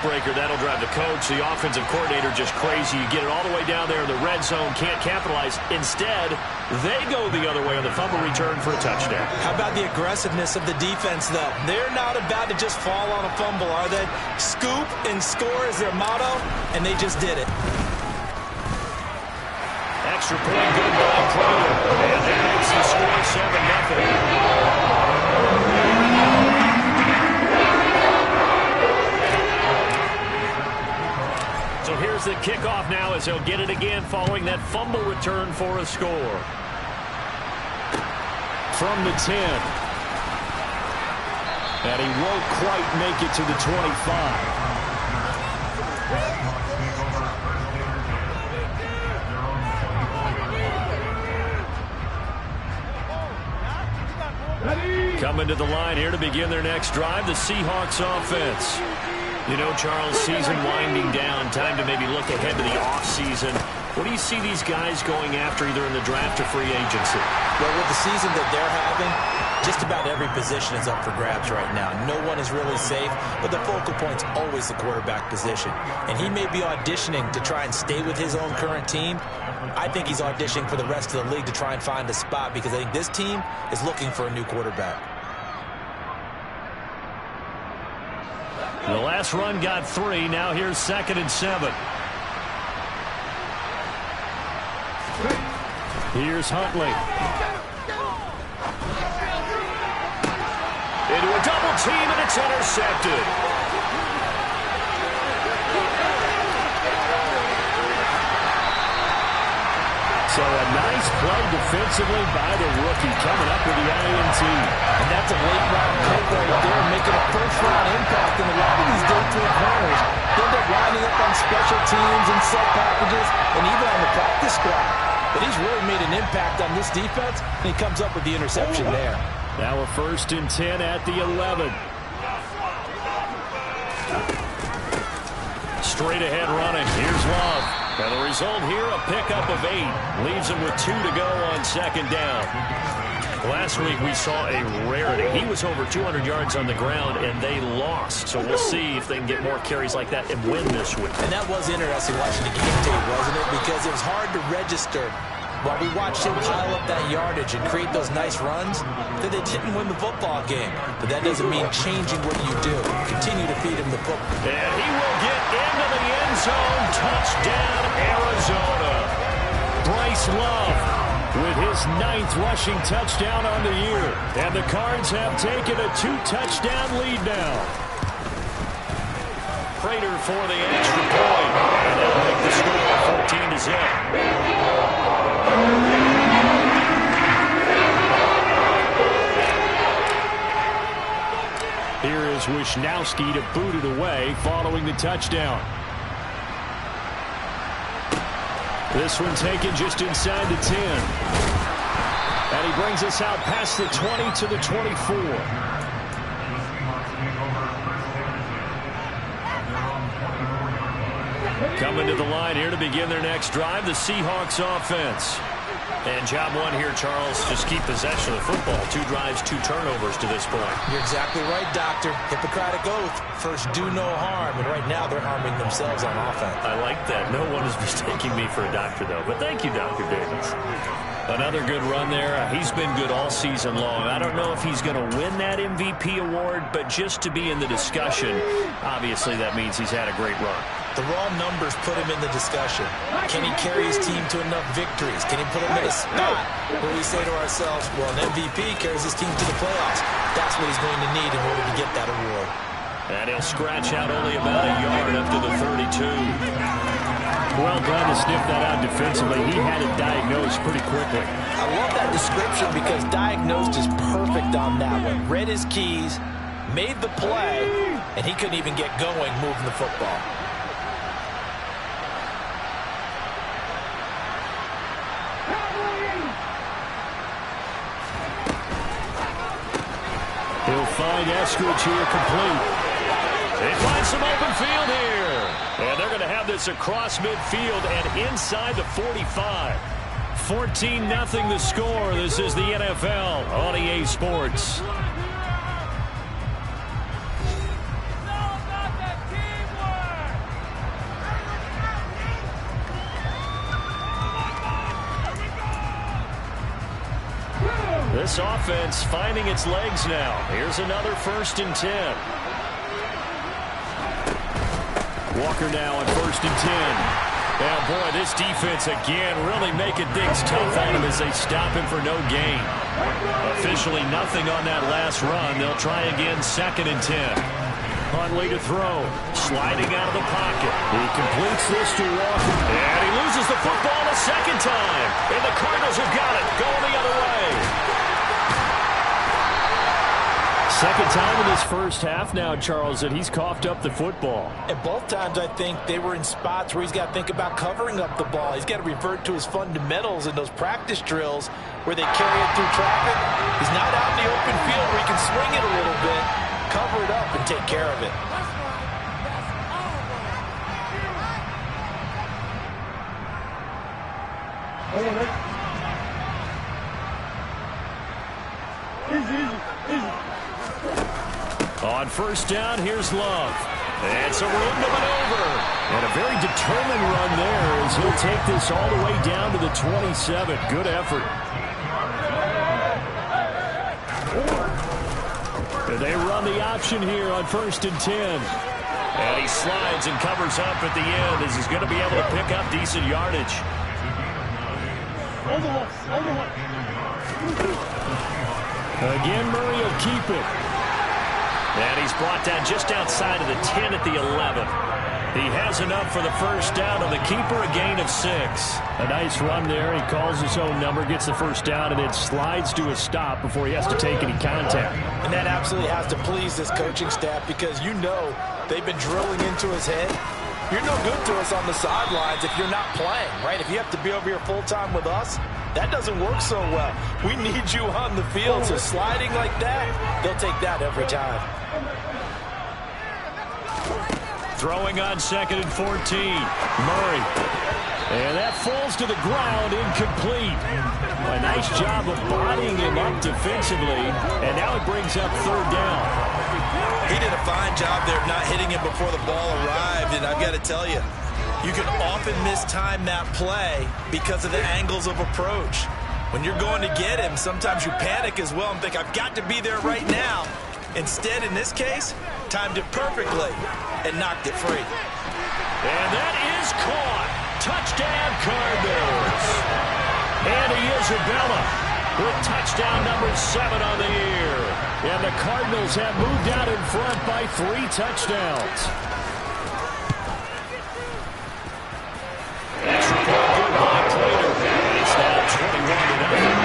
breaker. That'll drive the coach, the offensive coordinator, just crazy. You get it all the way down there in the red zone, can't capitalize. Instead, they go the other way on the fumble return for a touchdown. How about the aggressiveness of the defense, though? They're not about to just fall on a fumble, are they? Scoop and score is their motto, and they just did it. Extra point good by Prater. And that makes the score 7-0. So here's the kickoff now as he'll get it again following that fumble return for a score. From the 10. And he won't quite make it to the 25. Coming to the line here to begin their next drive, the Seahawks offense. You know, Charles, season winding down, time to maybe look ahead to the offseason. What do you see these guys going after either in the draft or free agency? Well, with the season that they're having, just about every position is up for grabs right now. No one is really safe, but the focal point's always the quarterback position. And he may be auditioning to try and stay with his own current team. I think he's auditioning for the rest of the league to try and find a spot because I think this team is looking for a new quarterback. The last run got 3. Now here's 2nd and 7. Here's Huntley. Into a double team, and it's intercepted. So a nice play defensively by the rookie coming up with the INT. And that's a late-round pick right there, making a first-round impact. And a lot of these day 3 corners end up lining up on special teams and set packages and even on the practice squad. But he's really made an impact on this defense, and he comes up with the interception there. Now a 1st and 10 at the 11. Straight ahead running. Here's Love. And the result here, a pickup of 8. Leaves him with 2 to go on 2nd down. Last week we saw a rarity. He was over 200 yards on the ground, and they lost. So we'll see if they can get more carries like that and win this week. And that was interesting watching the game tape, wasn't it? Because it was hard to register while we watched him pile up that yardage and create those nice runs that they didn't win the football game. But that doesn't mean changing what you do. Continue to feed him the football. And he will get into the end zone. Touchdown, Arizona. Bryce Love with his 9th rushing touchdown on the year. And the Cards have taken a 2-touchdown lead now. Prater for the extra point. And they'll make the score 14-0. Here is Wisnowski to boot it away following the touchdown. This one taken just inside the 10. And he brings us out past the 20 to the 24. Coming to the line here to begin their next drive, the Seahawks offense. And job one here, Charles, just keep possession of the football. 2 drives, 2 turnovers to this point. You're exactly right, Doctor. Hippocratic oath. First, do no harm. And right now, they're harming themselves on offense. I like that. No one is mistaking me for a doctor, though. But thank you, Dr. Davis. Another good run there. He's been good all season long. I don't know if he's going to win that MVP award, but just to be in the discussion, obviously that means he's had a great run. The raw numbers put him in the discussion. Can he carry his team to enough victories? Can he put him in a spot where we say to ourselves, well, an MVP carries his team to the playoffs. That's what he's going to need in order to get that award. And he'll scratch out only about a yard up to the 32. Well, glad to sniff that out defensively. He had it diagnosed pretty quickly. I love that description because diagnosed is perfect on that one. Read his keys, made the play, and he couldn't even get going moving the football. He'll find Eskridge here complete. They find some open field here. And they're going to have this across midfield and inside the 45. 14-0 the score. This is the NFL on EA Sports. This offense finding its legs now. Here's another 1st and 10. Walker now on 1st and 10. Yeah, boy, this defense again really making things tough on him as they stop him for no gain. Officially nothing on that last run. They'll try again 2nd and 10. Huntley to throw. Sliding out of the pocket. He completes this to Walker. And he loses the football a 2nd time. And the Cardinals have got it. Going the other way. 2nd time in this first half now, Charles, that he's coughed up the football. And both times I think they were in spots where he's got to think about covering up the ball. He's got to revert to his fundamentals in those practice drills where they carry it through traffic. He's not out in the open field where he can swing it a little bit, cover it up, and take care of it. On 1st down, here's Love. And some room to maneuver. And a very determined run there as he'll take this all the way down to the 27. Good effort. And they run the option here on 1st and 10. And he slides and covers up at the end as he's going to be able to pick up decent yardage. Again, Murray will keep it. And he's brought down just outside of the 10 at the 11. He has enough for the 1st down on the keeper, a gain of 6. A nice run there. He calls his own number, gets the 1st down, and then slides to a stop before he has to take any contact. And that absolutely has to please this coaching staff because you know they've been drilling into his head. You're no good to us on the sidelines if you're not playing, right? If you have to be over here full-time with us, that doesn't work so well. We need you on the field, so sliding like that, they'll take that every time. Throwing on 2nd and 14. Murray. And that falls to the ground, incomplete. A nice job of bodying him up defensively, and now it brings up 3rd down. He did a fine job there of not hitting him before the ball arrived, and I've got to tell you, you can often mistime that play because of the angles of approach. When you're going to get him, sometimes you panic as well and think, I've got to be there right now. Instead, in this case, timed it perfectly and knocked it free. And that is caught. Touchdown, Cardinals. And Isabella with touchdown number 7 on the year. And the Cardinals have moved out in front by 3 touchdowns. That's reported good by Prater. And it's now 21-0.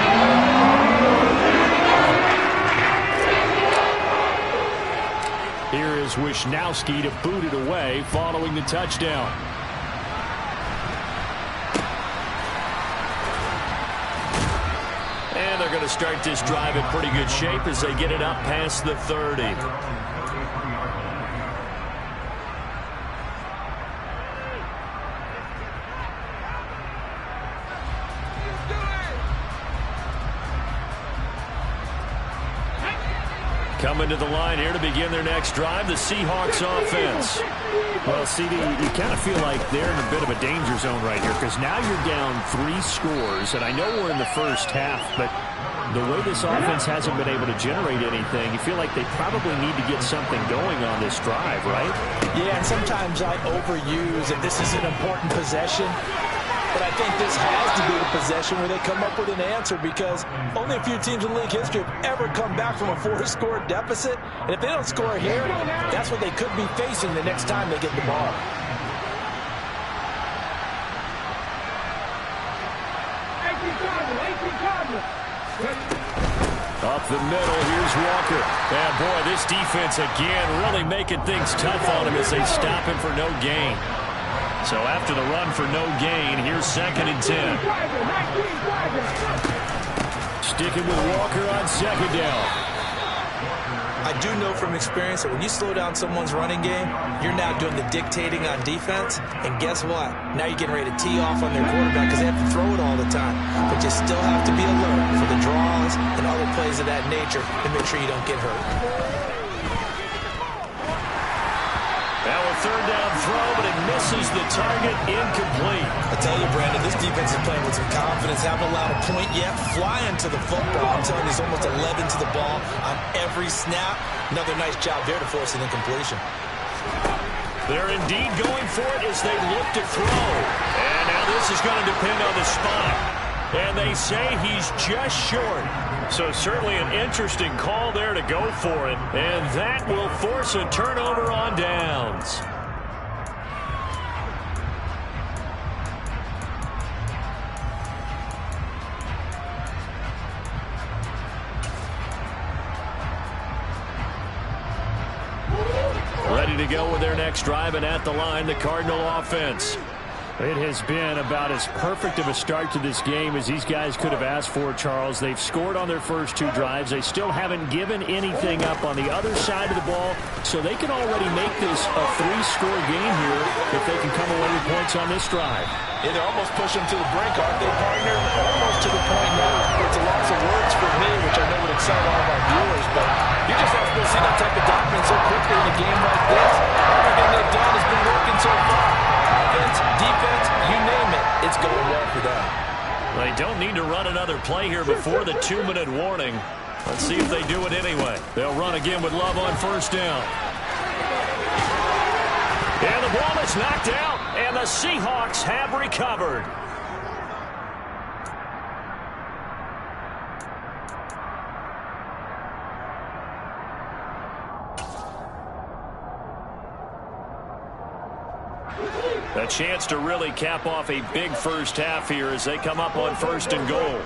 Here is Wisnowski to boot it away following the touchdown. And they're going to start this drive in pretty good shape as they get it up past the 30. Coming to the line here to begin their next drive, the Seahawks offense. Well, CD, you kind of feel like they're in a bit of a danger zone right here because now you're down 3 scores, and I know we're in the first half, but the way this offense hasn't been able to generate anything, you feel like they probably need to get something going on this drive, right? Yeah, and sometimes I overuse if this is an important possession. But I think this has to be the possession where they come up with an answer because only a few teams in league history have ever come back from a 4-score deficit. And if they don't score here, that's what they could be facing the next time they get the ball. Up the middle, here's Walker. And boy, this defense again really making things tough on him as they stop him for no gain. So after the run for no gain, here's 2nd and 10. Sticking with Walker on 2nd down. I do know from experience that when you slow down someone's running game, you're now doing the dictating on defense. And guess what? Now you're getting ready to tee off on their quarterback because they have to throw it all the time. But you still have to be alert for the draws and other plays of that nature to make sure you don't get hurt. Now a 3rd down throw, but it misses the target, incomplete. I tell you, Brandon, this defense is playing with some confidence. Haven't allowed a point yet. Flying to the football. I'm telling you, he's almost 11 to the ball on every snap. Another nice job there to force an incompletion. They're indeed going for it as they look to throw. And now this is going to depend on the spot. And they say he's just short. So certainly an interesting call there to go for it. And that will force a turnover on downs. Ready to go with their next drive, and at the line, the Cardinal offense. It has been about as perfect of a start to this game as these guys could have asked for, Charles. They've scored on their first two drives. They still haven't given anything up on the other side of the ball, so they can already make this a three-score game here if they can come away with points on this drive. Yeah, they're almost pushing to the brink, aren't they, partner? Almost to the point now. It's a loss of words for me, which I know would excite all of our viewers, but you just have to see that type of dominance so quickly in a game like this. Everything they've done has been working so far. Offense, defense, you name it, it's going well for them. They don't need to run another play here before the 2-minute warning. Let's see if they do it anyway. They'll run again with Love on first down. And the ball is knocked out, and the Seahawks have recovered. A chance to really cap off a big first half here as they come up on first and goal.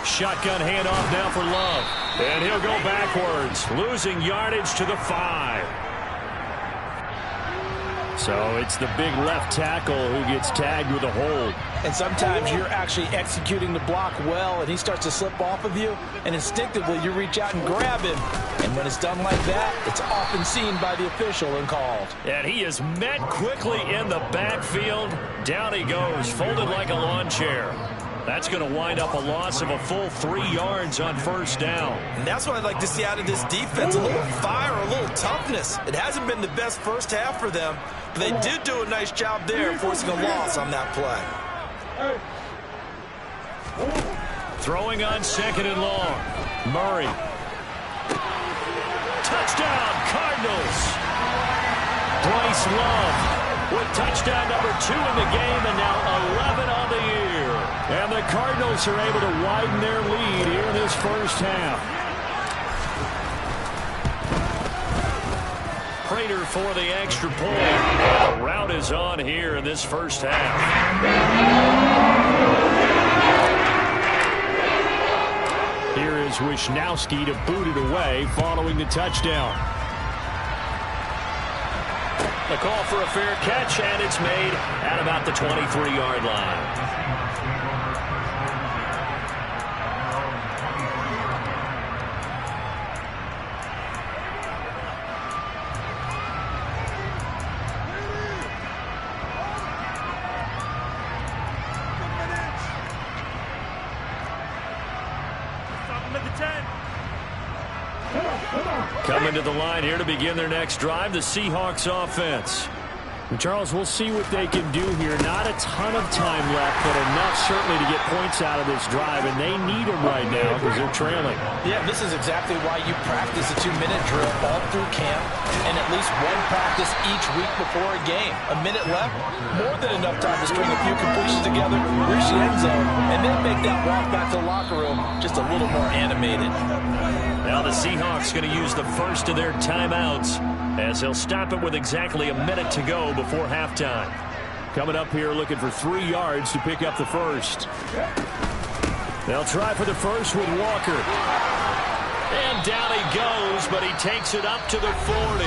Shotgun handoff now for Love. And he'll go backwards, losing yardage to the 5. So it's the big left tackle who gets tagged with a hold. And sometimes you're actually executing the block well, and he starts to slip off of you, and instinctively you reach out and grab him. And when it's done like that, it's often seen by the official and called. And he is met quickly in the backfield. Down he goes, folded like a lawn chair. That's going to wind up a loss of a full 3 yards on first down. And that's what I'd like to see out of this defense, a little fire, a little toughness. It hasn't been the best first half for them, but they did do a nice job there forcing a loss on that play. Throwing on second and long. Murray. Touchdown, Cardinals. Bryce Love with touchdown number 2 in the game, and now 11 on the year. And the Cardinals are able to widen their lead here in this first half. Prater for the extra point. The route is on here in this first half. Here is Wisnowski to boot it away following the touchdown. The call for a fair catch, and it's made at about the 23-yard line. Coming to the line here to begin their next drive, the Seahawks offense. And Charles, we'll see what they can do here. Not a ton of time left, but enough certainly to get points out of this drive, and they need them right now because they're trailing. Yeah, this is exactly why you practice a 2-minute drill all through camp and at least one practice each week before a game. A minute left, more than enough time to string a few completions together, reach the end zone, and then make that walk back to the locker room just a little more animated. Now the Seahawks going to use the first of their timeouts as they'll stop it with exactly a minute to go before halftime. Coming up here looking for 3 yards to pick up the first. They'll try for the first with Walker. And down he goes, but he takes it up to the 40.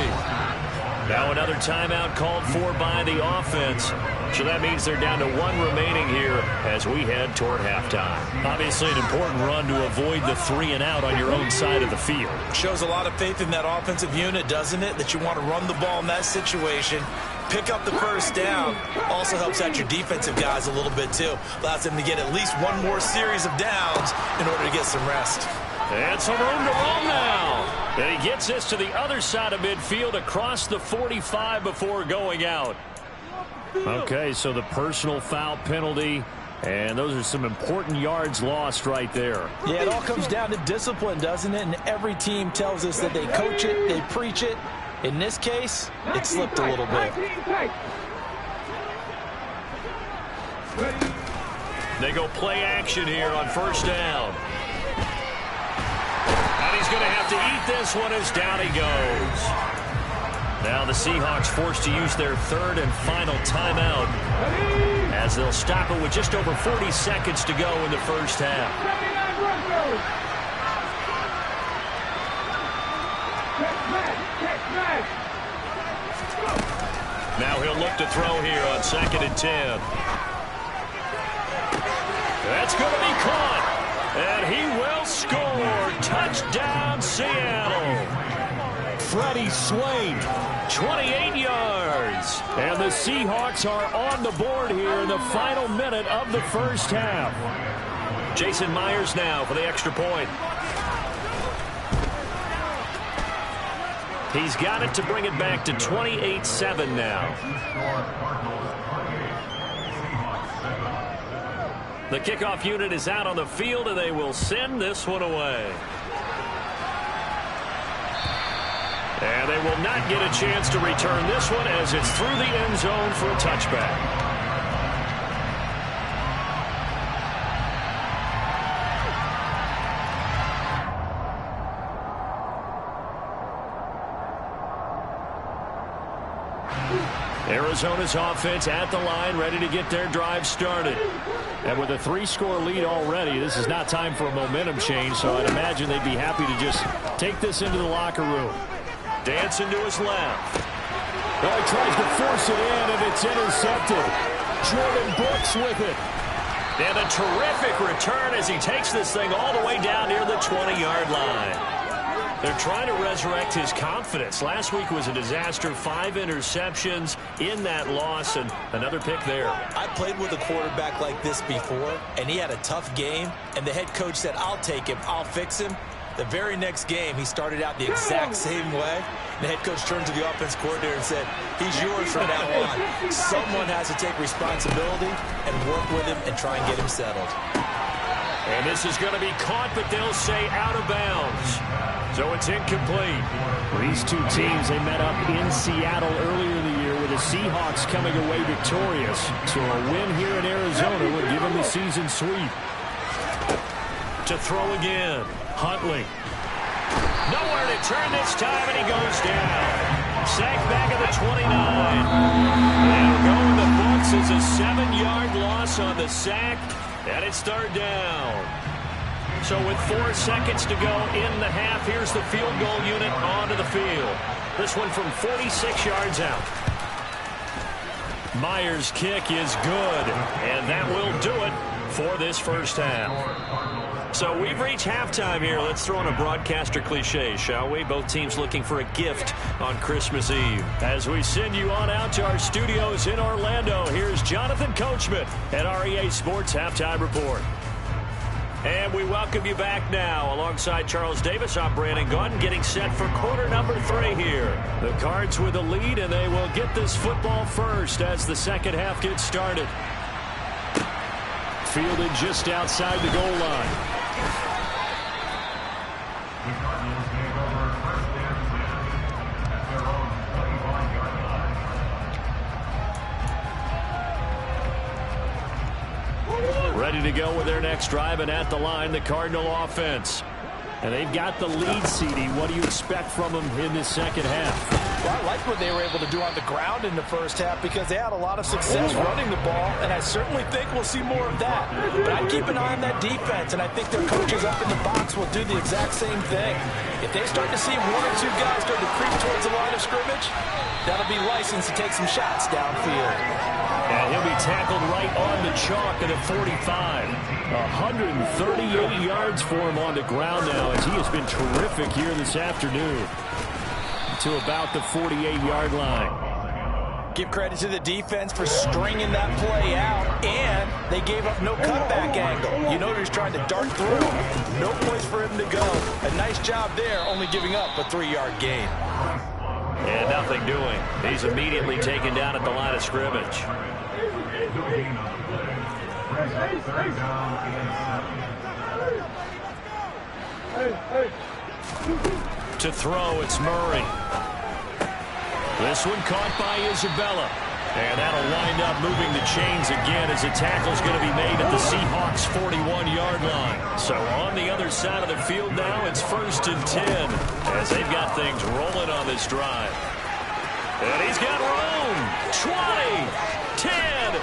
Now another timeout called for by the offense. So that means they're down to 1 remaining here as we head toward halftime. Obviously an important run to avoid the 3 and out on your own side of the field. Shows a lot of faith in that offensive unit, doesn't it? That you want to run the ball in that situation. Pick up the first down. Also helps out your defensive guys a little bit too. Allows them to get at least 1 more series of downs in order to get some rest. And some room to roam now. And he gets this to the other side of midfield across the 45 before going out. Okay, so the personal foul penalty, and those are some important yards lost right there. Yeah, it all comes down to discipline, doesn't it? And every team tells us that they coach it, they preach it. In this case, it slipped a little bit. They go play action here on first down. And he's going to have to eat this one as down he goes. Now the Seahawks forced to use their third and final timeout as they'll stop it with just over 40 seconds to go in the first half. Now he'll look to throw here on 2nd and 10. That's going to be caught. And he will score. Touchdown, Seattle. Freddie Swain, 28 yards. And the Seahawks are on the board here in the final minute of the first half. Jason Myers now for the extra point. He's got it to bring it back to 28-7 now. The kickoff unit is out on the field, and they will send this one away. And they will not get a chance to return this one as it's through the end zone for a touchback. Arizona's offense at the line, ready to get their drive started. And with a 3-score lead already, this is not time for a momentum change, so I'd imagine they'd be happy to just take this into the locker room. Dancing to his left. Well, he tries to force it in, and it's intercepted. Jordan Brooks with it. And a terrific return as he takes this thing all the way down near the 20-yard line. They're trying to resurrect his confidence. Last week was a disaster. 5 interceptions in that loss, and another pick there. I played with a quarterback like this before, and he had a tough game, and the head coach said, I'll take him, I'll fix him. The very next game, he started out the exact same way. The head coach turned to the offense coordinator and said, he's yours from now on. Someone has to take responsibility and work with him and try and get him settled. And this is going to be caught, but they'll say out of bounds. So it's incomplete. Well, these two teams, they met up in Seattle earlier in the year with the Seahawks coming away victorious. So a win here in Arizona would give them the season sweep. To throw again. Huntley. Nowhere to turn this time, and he goes down. Sacked back at the 29. And going the books is a 7-yard loss on the sack, and it's third down. So with 4 seconds to go in the half, here's the field goal unit onto the field. This one from 46 yards out. Myers' kick is good, and that will do it for this first half. So we've reached halftime here. Let's throw in a broadcaster cliche, shall we? Both teams looking for a gift on Christmas Eve. As we send you on out to our studios in Orlando, here's Jonathan Coachman at REA Sports Halftime Report. And we welcome you back now. Alongside Charles Davis, I'm Brandon Gaudin, getting set for quarter number 3 here. The Cards with a lead, and they will get this football first as the second half gets started. Fielded just outside the goal line. Ready to go with their next drive, and at the line, the Cardinal offense. And they've got the lead, CD. What do you expect from them in this second half? Well, I like what they were able to do on the ground in the first half because they had a lot of success running the ball, and I certainly think we'll see more of that. But I'd keep an eye on that defense, and I think their coaches up in the box will do the exact same thing. If they start to see 1 or 2 guys start to creep towards the line of scrimmage, that'll be license to take some shots downfield. And he'll be tackled right on the chalk at a 45. 138 yards for him on the ground now as he has been terrific here this afternoon. To about the 48-yard line. Give credit to the defense for stringing that play out, and they gave up no cutback angle. You know he's trying to dart through. No place for him to go. A nice job there, only giving up a 3-yard gain. And nothing doing. He's immediately taken down at the line of scrimmage. To throw, it's Murray. This one caught by Isabella. And that'll wind up moving the chains again as a tackle's going to be made at the Seahawks' 41-yard line. So on the other side of the field now, it's 1st and 10 as they've got things rolling on this drive. And he's got room. 20, 10, 5,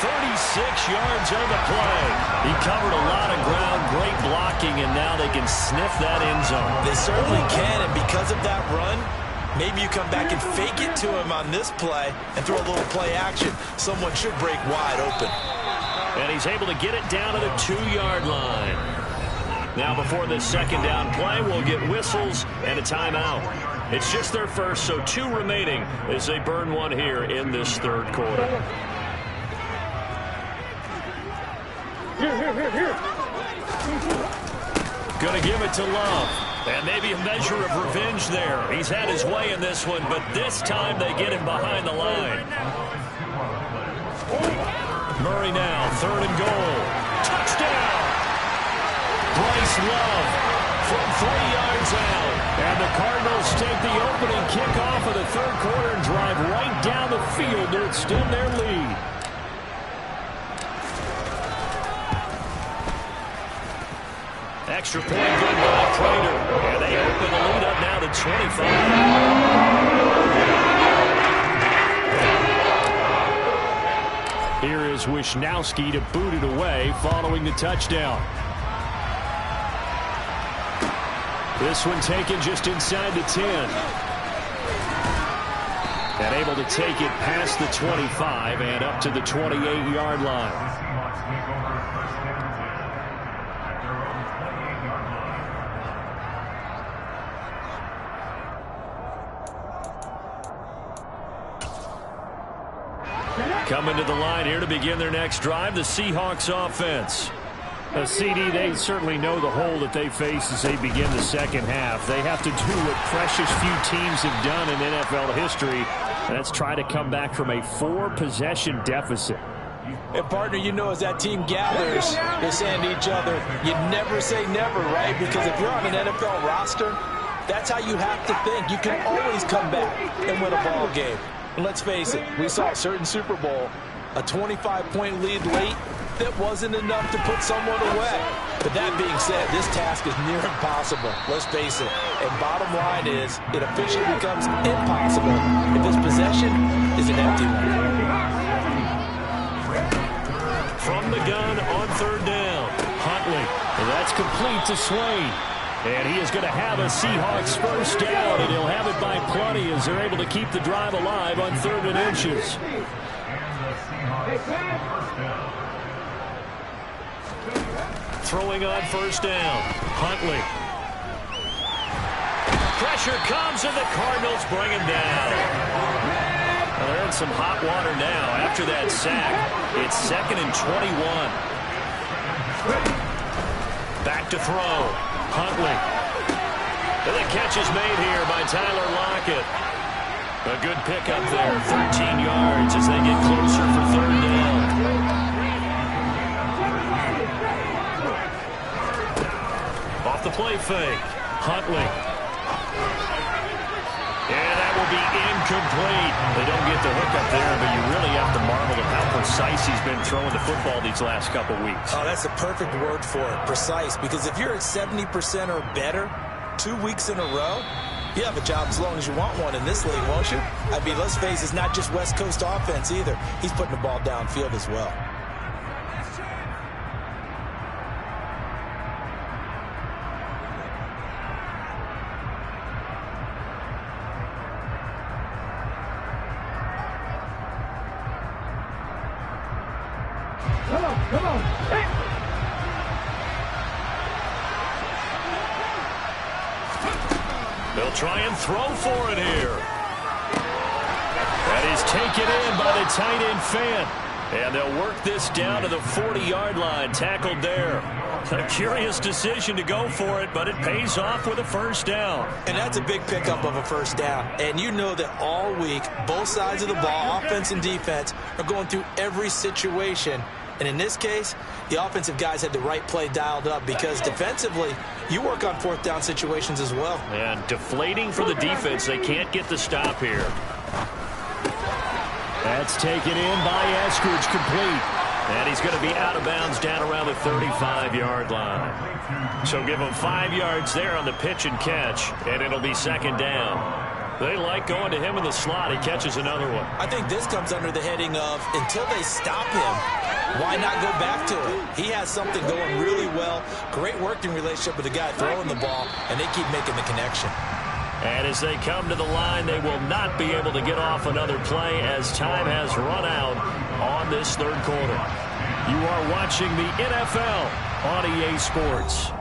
36 yards on the play. He covered a lot of ground, great blocking, and now they can sniff that end zone. They certainly can, and because of that run, maybe you come back and fake it to him on this play and throw a little play action. Someone should break wide open. And he's able to get it down to the 2-yard line. Now before this second down play, we'll get whistles and a timeout. It's just their first, so 2 remaining as they burn one here in this third quarter. Going to give it to Love. And maybe a measure of revenge there. He's had his way in this one, but this time they get him behind the line. Murray now, 3rd and goal. Touchdown! Bryce Love from 3 yards out. And the Cardinals take the opening kickoff of the third quarter and drive right down the field to extend their lead. Extra point good by Prater. And they open the lead up now to 25. Here is Wisnowski to boot it away following the touchdown. This one taken just inside the 10. And able to take it past the 25 and up to the 28-yard line. Coming to the line here to begin their next drive, the Seahawks offense. CD, they certainly know the hole that they face as they begin the second half. They have to do what precious few teams have done in NFL history, and that's try to come back from a 4-possession deficit. And, partner, you know as that team gathers, they're saying to each other, you never say never, right? Because if you're on an NFL roster, that's how you have to think. You can always come back and win a ball game. And let's face it, we saw a certain Super Bowl, a 25-point lead late that wasn't enough to put someone away. But that being said, this task is near impossible. Let's face it. And bottom line is, it officially becomes impossible if this possession is an empty one. From the gun on 3rd down, Huntley. That's complete to Swain. And he is going to have a Seahawks first down, and he'll have it by plenty as they're able to keep the drive alive on 3rd and inches. Throwing on 1st down, Huntley. Pressure comes, and the Cardinals bring him down. Well, they're in some hot water now after that sack. It's 2nd and 21. Back to throw. Huntley. And the catch is made here by Tyler Lockett. A good pickup there, 13 yards as they get closer for 3rd down. Off the play fake, Huntley. And that will be incomplete. They don't get the hook up there, but you really have to marvel at how precise he's been throwing the football these last couple weeks. Oh, that's the perfect word for it, precise. Because if you're at 70% or better 2 weeks in a row, you have a job as long as you want one in this league, won't you? I mean, let's face it, it's not just West Coast offense either. He's putting the ball downfield as well. Come on. Hey. They'll try and throw for it here. Taken in by the tight end Fant. And they'll work this down to the 40-yard line, tackled there. A curious decision to go for it, but it pays off with a first down. And that's a big pickup of a first down. And you know that all week, both sides of the ball, offense and defense, are going through every situation. And in this case, the offensive guys had the right play dialed up because defensively, you work on fourth down situations as well. And deflating for the defense. They can't get the stop here. That's taken in by Eskridge, complete. And he's going to be out of bounds down around the 35-yard line. So give him 5 yards there on the pitch and catch, and it'll be second down. They like going to him in the slot. He catches another one. I think this comes under the heading of until they stop him, why not go back to it? He has something going really well. Great working relationship with the guy throwing the ball, and they keep making the connection. And as they come to the line, they will not be able to get off another play as time has run out on this third quarter. You are watching the NFL on EA Sports.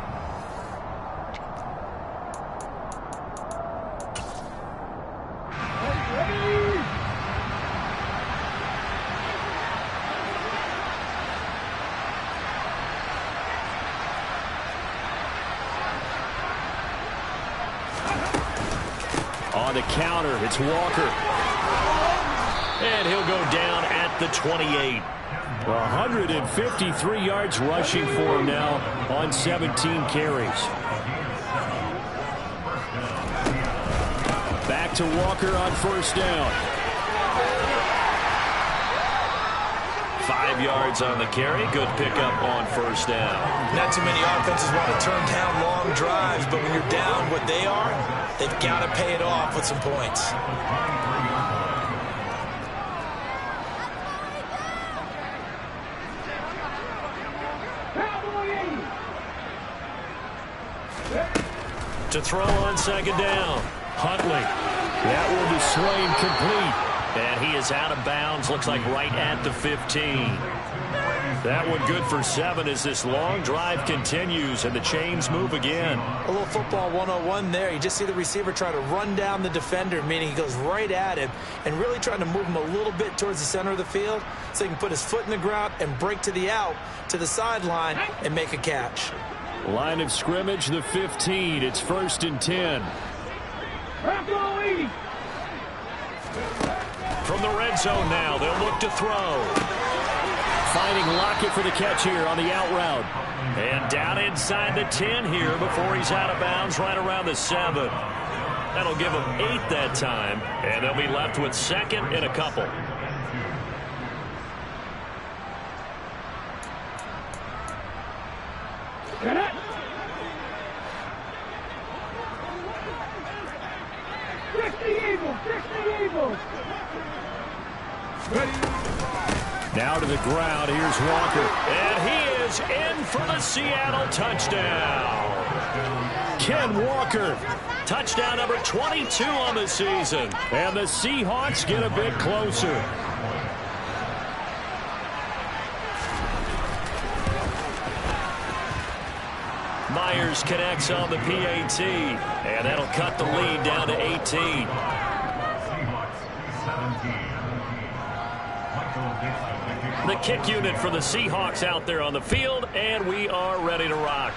On the counter, it's Walker. And he'll go down at the 28. 153 yards rushing for him now on 17 carries. Back to Walker on first down. 5 yards on the carry. Good pickup on first down. Not too many offenses want to turn down long drives, but when you're down what they are, they've got to pay it off with some points. To throw on second down. Huntley. That one is Swain, complete. And he is out of bounds, looks like right at the 15. That one good for 7 as this long drive continues and the chains move again. A little football 101 there. You just see the receiver try to run down the defender, meaning he goes right at him and really trying to move him a little bit towards the center of the field so he can put his foot in the ground and break to the out, to the sideline, and make a catch. Line of scrimmage, the 15. It's 1st and 10. From the red zone now, they'll look to throw. Finding Lockett for the catch here on the out route. And down inside the 10 here before he's out of bounds right around the 7. That'll give him 8 that time, and they'll be left with second and a couple. Now to the ground. Here's Walker. And he is in for the Seattle touchdown. Ken Walker. Touchdown number 22 on the season. And the Seahawks get a bit closer. Myers connects on the PAT. And that'll cut the lead down to 18. The kick unit for the Seahawks out there on the field, and we are ready to rock.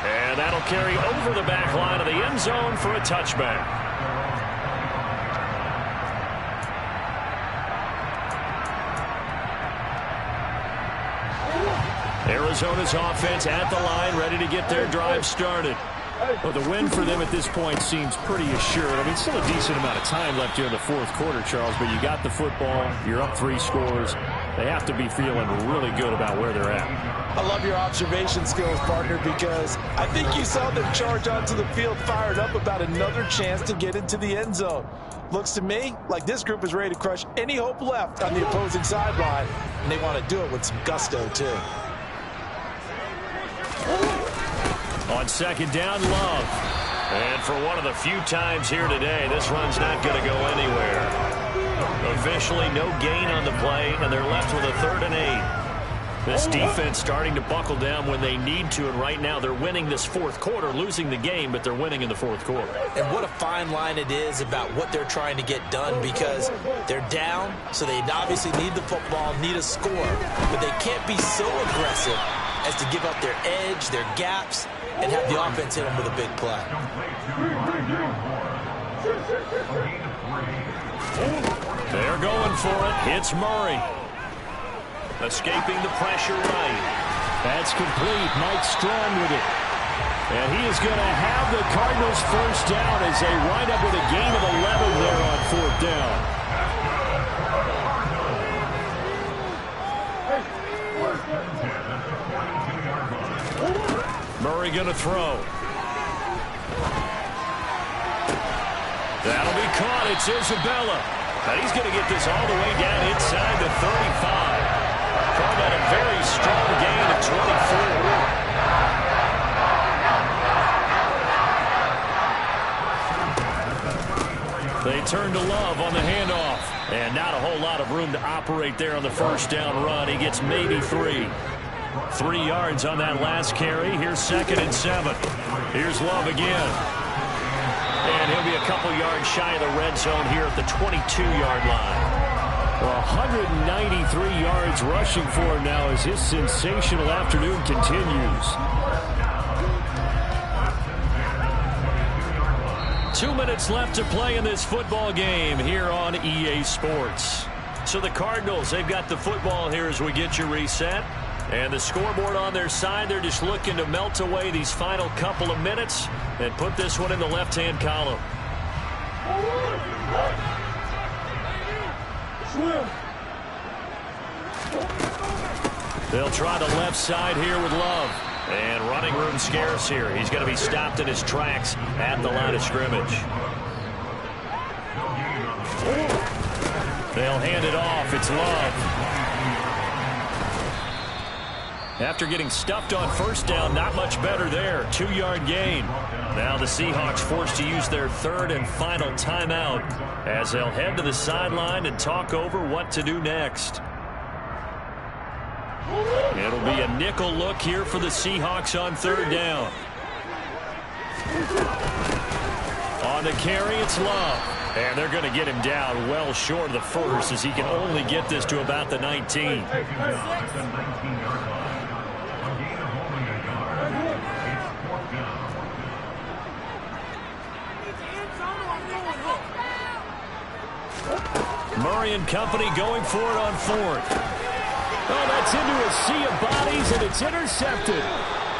And that'll carry over the back line of the end zone for a touchback. Arizona's offense at the line, ready to get their drive started. Well, the win for them at this point seems pretty assured. I mean, still a decent amount of time left here in the fourth quarter, Charles, but you got the football, you're up 3 scores. They have to be feeling really good about where they're at. I love your observation skills, partner, because I think you saw them charge onto the field fired up about another chance to get into the end zone. Looks to me like this group is ready to crush any hope left on the opposing sideline, and they want to do it with some gusto, too. On second down, Love. And for one of the few times here today, this run's not going to go anywhere. Officially no gain on the play, and they're left with a 3rd and 8. This defense starting to buckle down when they need to, and right now they're winning this fourth quarter, losing the game, but they're winning in the fourth quarter. And what a fine line it is about what they're trying to get done, because they're down, so they obviously need the football, need a score, but they can't be so aggressive as to give up their edge, their gaps, and have the offense hit them with a big play. They're going for it. It's Murray. Escaping the pressure right. That's complete. Mike Strong with it. And he is going to have the Cardinals first down as they wind up with a gain of 11 there on fourth down. Murray going to throw. That'll be caught. It's Isabella. And he's going to get this all the way down inside the 35. Called out a very strong gain of 24. They turn to Love on the handoff. And not a whole lot of room to operate there on the first down run. He gets maybe 3. 3 yards on that last carry. Here's 2nd and 7. Here's Love again. And he'll be a couple yards shy of the red zone here at the 22-yard line. Well, 193 yards rushing for him now as his sensational afternoon continues. 2 minutes left to play in this football game here on EA Sports. So the Cardinals, they've got the football here as we get you reset. And the scoreboard on their side, they're just looking to melt away these final couple of minutes and put this one in the left-hand column. They'll try the left side here with Love. And running room scarce here. He's going to be stopped in his tracks at the line of scrimmage. They'll hand it off. It's Love. After getting stuffed on first down, not much better there. 2-yard gain. Now the Seahawks forced to use their 3rd and final timeout as they'll head to the sideline and talk over what to do next. It'll be a nickel look here for the Seahawks on 3rd down. On the carry, it's Love. And they're going to get him down well short of the first as he can only get this to about the 19. Murray and company going for it on 4th. Oh, that's into a sea of bodies, and it's intercepted.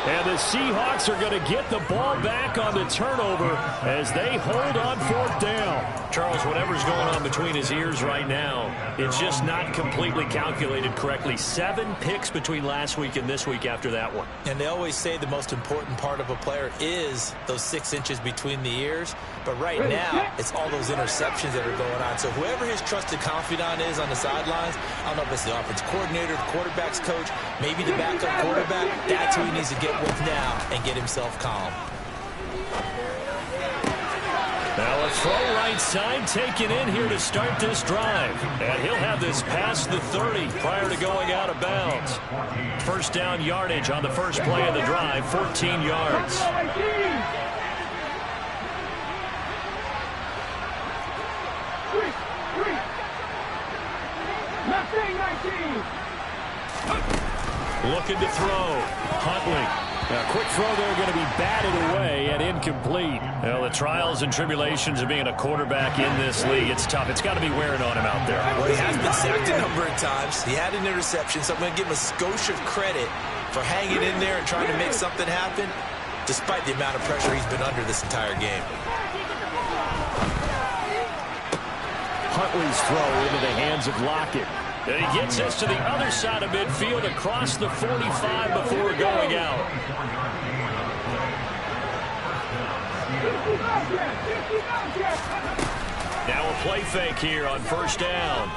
And the Seahawks are going to get the ball back on the turnover as they hold on 4th down. Charles, whatever's going on between his ears right now, it's just not completely calculated correctly. 7 picks between last week and this week after that one. And they always say the most important part of a player is those 6 inches between the ears. But right now, it's all those interceptions that are going on. So whoever his trusted confidant is on the sidelines, I don't know if it's the offense coordinator, the quarterback's coach, maybe the backup quarterback, that's who he needs to get with now and get himself calm. Now a throw right side taken in here to start this drive. And he'll have this past the 30 prior to going out of bounds. First down yardage on the first play of the drive, 14 yards. Looking to throw. Huntley. A quick throw there going to be batted away and incomplete. Well, the trials and tribulations of being a quarterback in this league, it's tough. It's got to be wearing on him out there. Well, he has been sacked a number of times. He had an interception, so I'm going to give him a skosh of credit for hanging in there and trying to make something happen, despite the amount of pressure he's been under this entire game. Huntley's throw into the hands of Lockett. And he gets us to the other side of midfield across the 45 before going out. Now a play fake here on first down.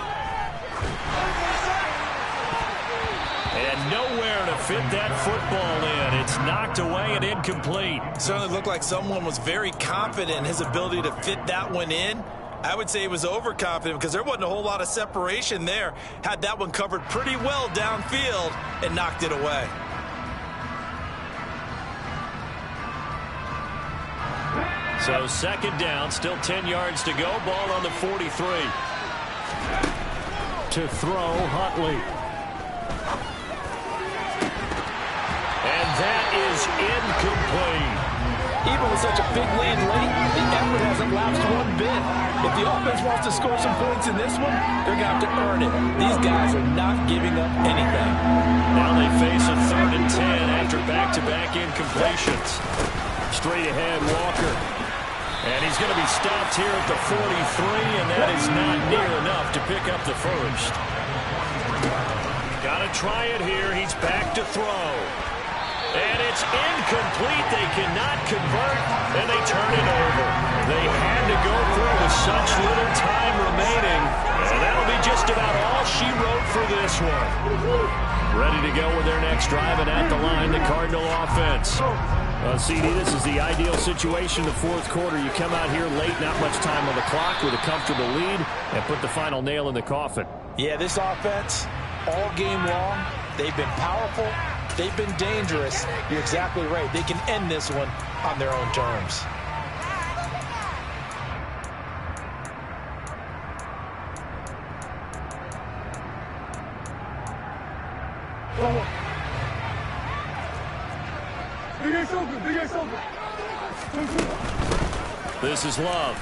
And nowhere to fit that football in. It's knocked away and incomplete. Certainly looked like someone was very confident in his ability to fit that one in. I would say he was overconfident because there wasn't a whole lot of separation there. Had that one covered pretty well downfield and knocked it away. So second down, still 10 yards to go. Ball on the 43. To throw, Huntley. And that is incomplete. Even with such a big lead late, the effort hasn't lapsed one bit. If the offense wants to score some points in this one, they're going to have to earn it. These guys are not giving up anything. Now they face a 3rd and 10 after back-to-back incompletions. Straight ahead, Walker. And he's going to be stopped here at the 43, and that is not near enough to pick up the first. Got to try it here. He's back to throw. And it's incomplete. They cannot convert, and they turn it over. They had to go through with such little time remaining, and that'll be just about all she wrote for this one. Ready to go with their next drive, and at the line, the Cardinal offense. CD, this is the ideal situation in the fourth quarter. You come out here late, not much time on the clock, with a comfortable lead, and put the final nail in the coffin. Yeah, this offense, all game long, they've been powerful. They've been dangerous. You're exactly right. They can end this one on their own terms. This is Love.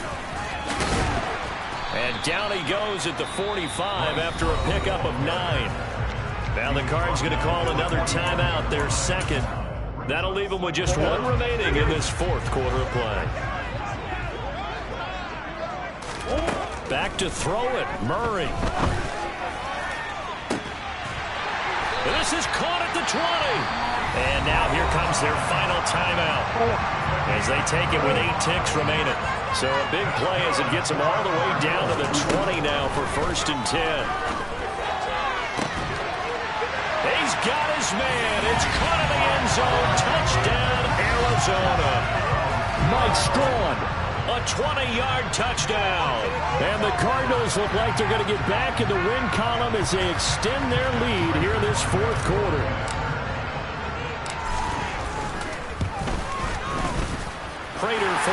And down he goes at the 45 after a pickup of 9. Now the Cards going to call another timeout, their second. That'll leave them with just one remaining in this fourth quarter of play. Back to throw it, Murray. This is caught at the 20. And now here comes their final timeout as they take it with 8 ticks remaining. So a big play as it gets them all the way down to the 20 now for 1st and 10. He's got his man. It's caught in the end zone. Touchdown, Arizona. Mike Strawn. A 20-yard touchdown. And the Cardinals look like they're going to get back in the win column as they extend their lead here in this fourth quarter. Prater for